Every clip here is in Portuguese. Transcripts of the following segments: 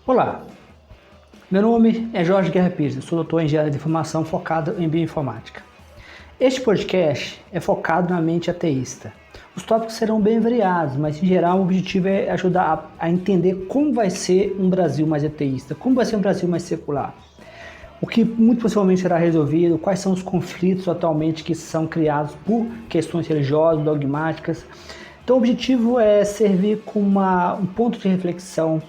Olá, meu nome é Jorge Guerra Pires, sou doutor em engenharia de informação focado em bioinformática. Este podcast é focado na mente ateísta. Os tópicos serão bem variados, mas em geral o objetivo é ajudar a entender como vai ser um Brasil mais ateísta, como vai ser um Brasil mais secular. O que muito possivelmente será resolvido, quais são os conflitos atualmente que são criados por questões religiosas, dogmáticas. Então o objetivo é servir como um ponto de reflexão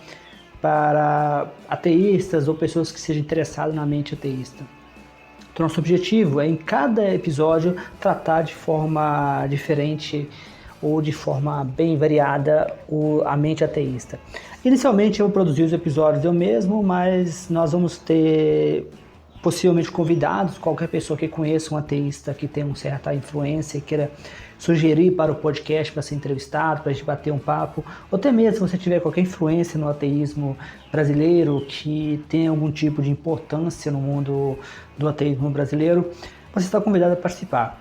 para ateístas ou pessoas que sejam interessadas na mente ateísta. Então, nosso objetivo é, em cada episódio, tratar de forma diferente ou de forma bem variada a mente ateísta. Inicialmente, eu vou produzir os episódios eu mesmo, mas nós vamos ter possivelmente convidados, qualquer pessoa que conheça um ateísta que tem uma certa influência e queira sugerir para o podcast para ser entrevistado, para a gente bater um papo, ou até mesmo se você tiver qualquer influência no ateísmo brasileiro que tem algum tipo de importância no mundo do ateísmo brasileiro, você está convidado a participar.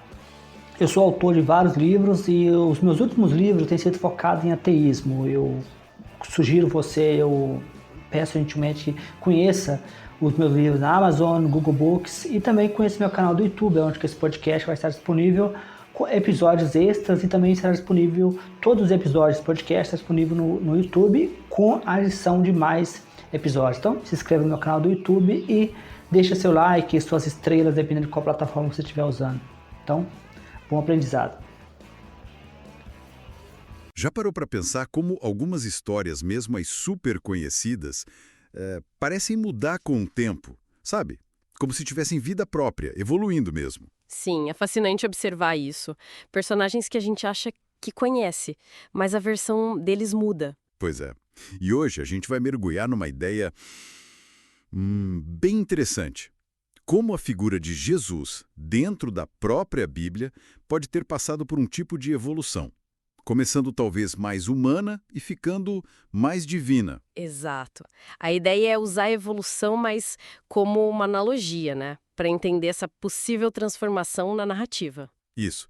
Eu sou autor de vários livros e os meus últimos livros têm sido focados em ateísmo. Eu sugiro eu peço gentilmente que conheça os meus livros na Amazon, no Google Books e também conheça meu canal do YouTube, onde esse podcast vai estar disponível com episódios extras e também será disponível, todos os episódios do podcast estão disponíveis no YouTube com a adição de mais episódios. Então se inscreva no meu canal do YouTube e deixa seu like, suas estrelas, dependendo de qual plataforma você estiver usando. Então, bom aprendizado. Já parou para pensar como algumas histórias, mesmo as super conhecidas, parecem mudar com o tempo, sabe? Como se tivessem vida própria, evoluindo mesmo. Sim, é fascinante observar isso. Personagens que a gente acha que conhece, mas a versão deles muda. Pois é. E hoje a gente vai mergulhar numa ideia bem interessante. Como a figura de Jesus, dentro da própria Bíblia, pode ter passado por um tipo de evolução. Começando talvez mais humana e ficando mais divina. Exato. A ideia é usar a evolução, mas como uma analogia, né? Para entender essa possível transformação na narrativa. Isso.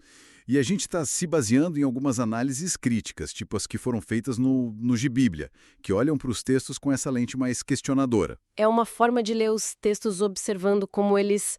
E a gente está se baseando em algumas análises críticas, tipo as que foram feitas no Gibíblia, que olham para os textos com essa lente mais questionadora. É uma forma de ler os textos observando como eles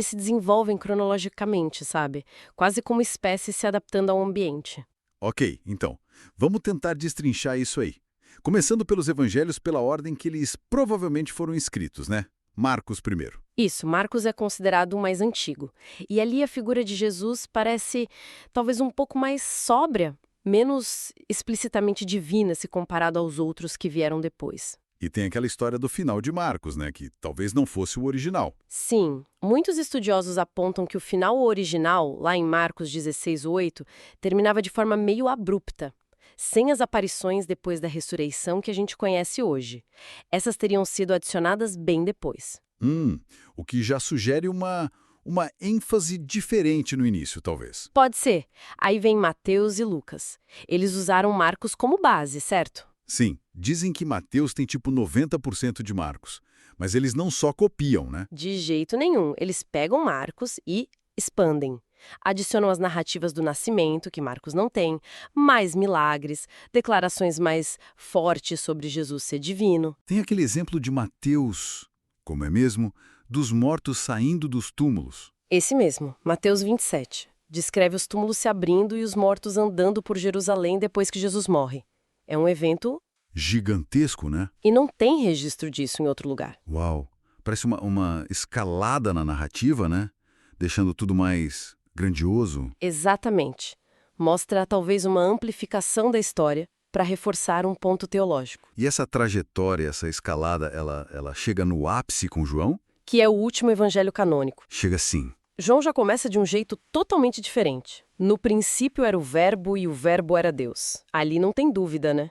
se desenvolvem cronologicamente, sabe? Quase como espécies se adaptando ao ambiente. Ok, então, vamos tentar destrinchar isso aí. Começando pelos evangelhos pela ordem que eles provavelmente foram escritos, né? Marcos primeiro. Isso, Marcos é considerado o mais antigo. E ali a figura de Jesus parece talvez um pouco mais sóbria, menos explicitamente divina se comparado aos outros que vieram depois. E tem aquela história do final de Marcos, né? Que talvez não fosse o original. Sim, muitos estudiosos apontam que o final original, lá em Marcos 16:8, terminava de forma meio abrupta, sem as aparições depois da ressurreição que a gente conhece hoje. Essas teriam sido adicionadas bem depois. O que já sugere uma ênfase diferente no início, talvez. Pode ser. Aí vem Mateus e Lucas. Eles usaram Marcos como base, certo? Sim, dizem que Mateus tem tipo 90% de Marcos. Mas eles não só copiam, né? De jeito nenhum. Eles pegam Marcos e expandem. Adicionam as narrativas do nascimento, que Marcos não tem, mais milagres, declarações mais fortes sobre Jesus ser divino. Tem aquele exemplo de Mateus, como é mesmo, dos mortos saindo dos túmulos. Esse mesmo, Mateus 27. Descreve os túmulos se abrindo e os mortos andando por Jerusalém depois que Jesus morre. É um evento gigantesco, né? E não tem registro disso em outro lugar. Uau! Parece uma escalada na narrativa, né? Deixando tudo mais grandioso. Exatamente. Mostra talvez uma amplificação da história para reforçar um ponto teológico. E essa trajetória, essa escalada, ela chega no ápice com João? Que é o último evangelho canônico. Chega sim. João já começa de um jeito totalmente diferente. No princípio era o Verbo e o Verbo era Deus. Ali não tem dúvida, né?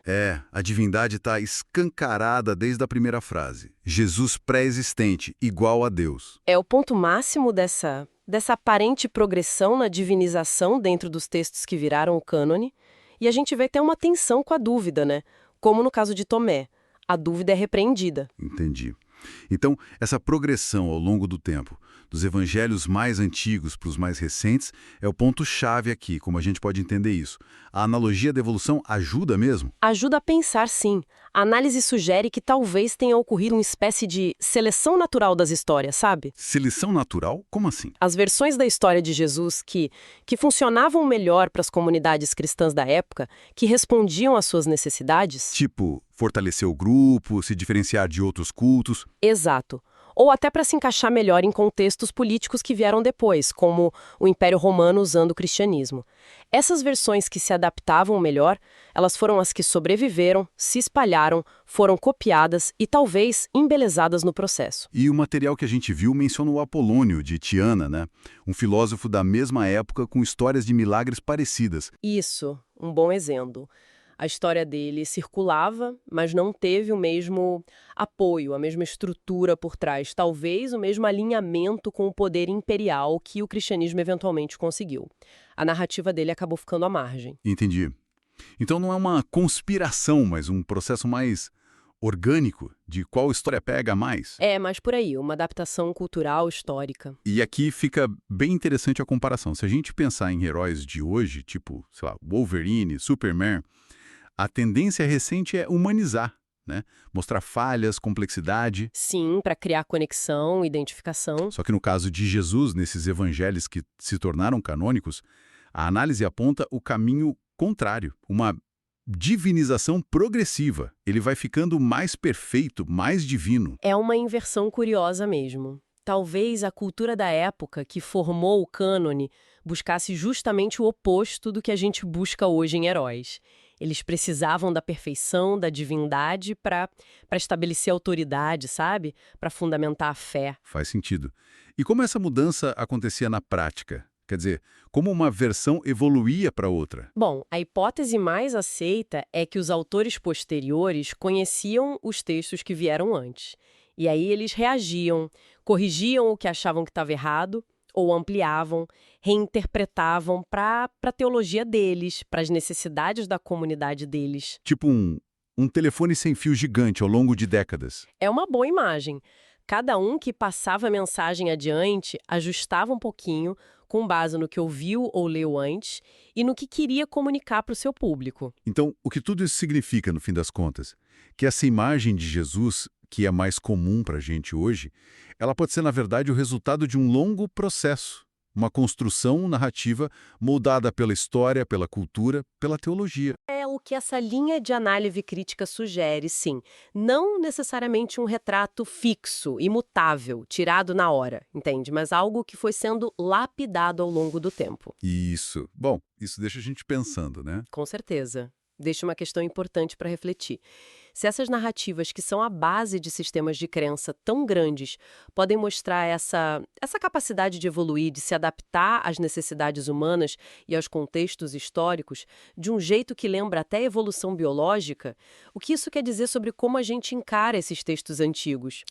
A divindade está escancarada desde a primeira frase. Jesus pré-existente, igual a Deus. É o ponto máximo dessa aparente progressão na divinização dentro dos textos que viraram o cânone. E a gente vê até uma tensão com a dúvida, né? Como no caso de Tomé. A dúvida é repreendida. Entendi. Então, essa progressão ao longo do tempo, dos evangelhos mais antigos para os mais recentes, é o ponto-chave aqui, como a gente pode entender isso. A analogia da evolução ajuda mesmo? Ajuda a pensar, sim. A análise sugere que talvez tenha ocorrido uma espécie de seleção natural das histórias, sabe? Seleção natural? Como assim? As versões da história de Jesus que funcionavam melhor para as comunidades cristãs da época, que respondiam às suas necessidades. Tipo, fortalecer o grupo, se diferenciar de outros cultos. Exato. Ou até para se encaixar melhor em contextos políticos que vieram depois, como o Império Romano usando o cristianismo. Essas versões que se adaptavam melhor, elas foram as que sobreviveram, se espalharam, foram copiadas e talvez embelezadas no processo. E o material que a gente viu menciona o Apolônio, de Tiana, né? Um filósofo da mesma época com histórias de milagres parecidas. Isso, um bom exemplo. A história dele circulava, mas não teve o mesmo apoio, a mesma estrutura por trás, talvez o mesmo alinhamento com o poder imperial que o cristianismo eventualmente conseguiu. A narrativa dele acabou ficando à margem. Entendi. Então não é uma conspiração, mas um processo mais orgânico de qual história pega mais. É, mas por aí, uma adaptação cultural histórica. E aqui fica bem interessante a comparação. Se a gente pensar em heróis de hoje, tipo, sei lá, Wolverine, Superman, a tendência recente é humanizar, né? Mostrar falhas, complexidade. Sim, para criar conexão, identificação. Só que no caso de Jesus, nesses evangelhos que se tornaram canônicos, a análise aponta o caminho contrário, uma divinização progressiva. Ele vai ficando mais perfeito, mais divino. É uma inversão curiosa mesmo. Talvez a cultura da época que formou o cânone buscasse justamente o oposto do que a gente busca hoje em heróis. Eles precisavam da perfeição, da divindade para estabelecer autoridade, sabe? Para fundamentar a fé. Faz sentido. E como essa mudança acontecia na prática? Quer dizer, como uma versão evoluía para outra? Bom, a hipótese mais aceita é que os autores posteriores conheciam os textos que vieram antes. E aí eles reagiam, corrigiam o que achavam que estava errado, ou ampliavam, reinterpretavam para a teologia deles, para as necessidades da comunidade deles. Tipo um telefone sem fio gigante ao longo de décadas. É uma boa imagem. Cada um que passava a mensagem adiante ajustava um pouquinho, com base no que ouviu ou leu antes e no que queria comunicar para o seu público. Então, o que tudo isso significa, no fim das contas? Que essa imagem de Jesus, que é mais comum para a gente hoje, ela pode ser, na verdade, o resultado de um longo processo, uma construção narrativa moldada pela história, pela cultura, pela teologia. É o que essa linha de análise crítica sugere, sim. Não necessariamente um retrato fixo, imutável, tirado na hora, entende? Mas algo que foi sendo lapidado ao longo do tempo. Isso. Bom, isso deixa a gente pensando, né? Com certeza. Deixa uma questão importante para refletir. Se essas narrativas que são a base de sistemas de crença tão grandes podem mostrar essa capacidade de evoluir, de se adaptar às necessidades humanas e aos contextos históricos, de um jeito que lembra até a evolução biológica, o que isso quer dizer sobre como a gente encara esses textos antigos?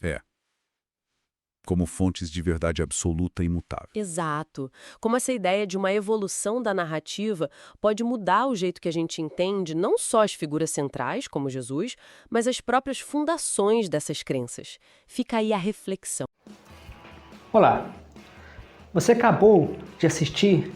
Como fontes de verdade absoluta e imutável. Exato. Como essa ideia de uma evolução da narrativa pode mudar o jeito que a gente entende não só as figuras centrais, como Jesus, mas as próprias fundações dessas crenças. Fica aí a reflexão. Olá, você acabou de assistir,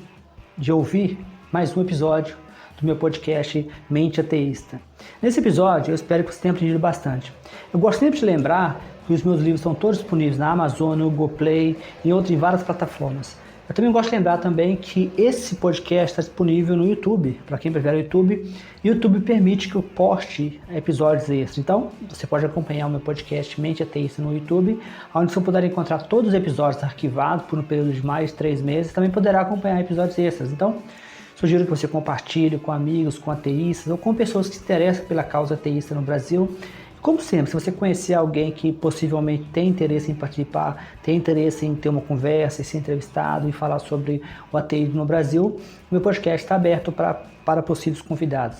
de ouvir mais um episódio do meu podcast Mente Ateísta. Nesse episódio, eu espero que você tenha aprendido bastante. Eu gosto sempre de lembrar que os meus livros estão todos disponíveis na Amazon, no Google Play e em várias plataformas. Eu também gosto de lembrar também que esse podcast está disponível no YouTube, para quem prefere o YouTube. E o YouTube permite que eu poste episódios extras. Então, você pode acompanhar o meu podcast Mente Ateísta no YouTube, onde você poderá encontrar todos os episódios arquivados por um período de mais de 3 meses. Também poderá acompanhar episódios extras. Então, sugiro que você compartilhe com amigos, com ateístas ou com pessoas que se interessam pela causa ateísta no Brasil. Como sempre, se você conhecer alguém que possivelmente tem interesse em participar, tem interesse em ter uma conversa, em ser entrevistado e falar sobre o ateísmo no Brasil, o meu podcast está aberto para possíveis convidados.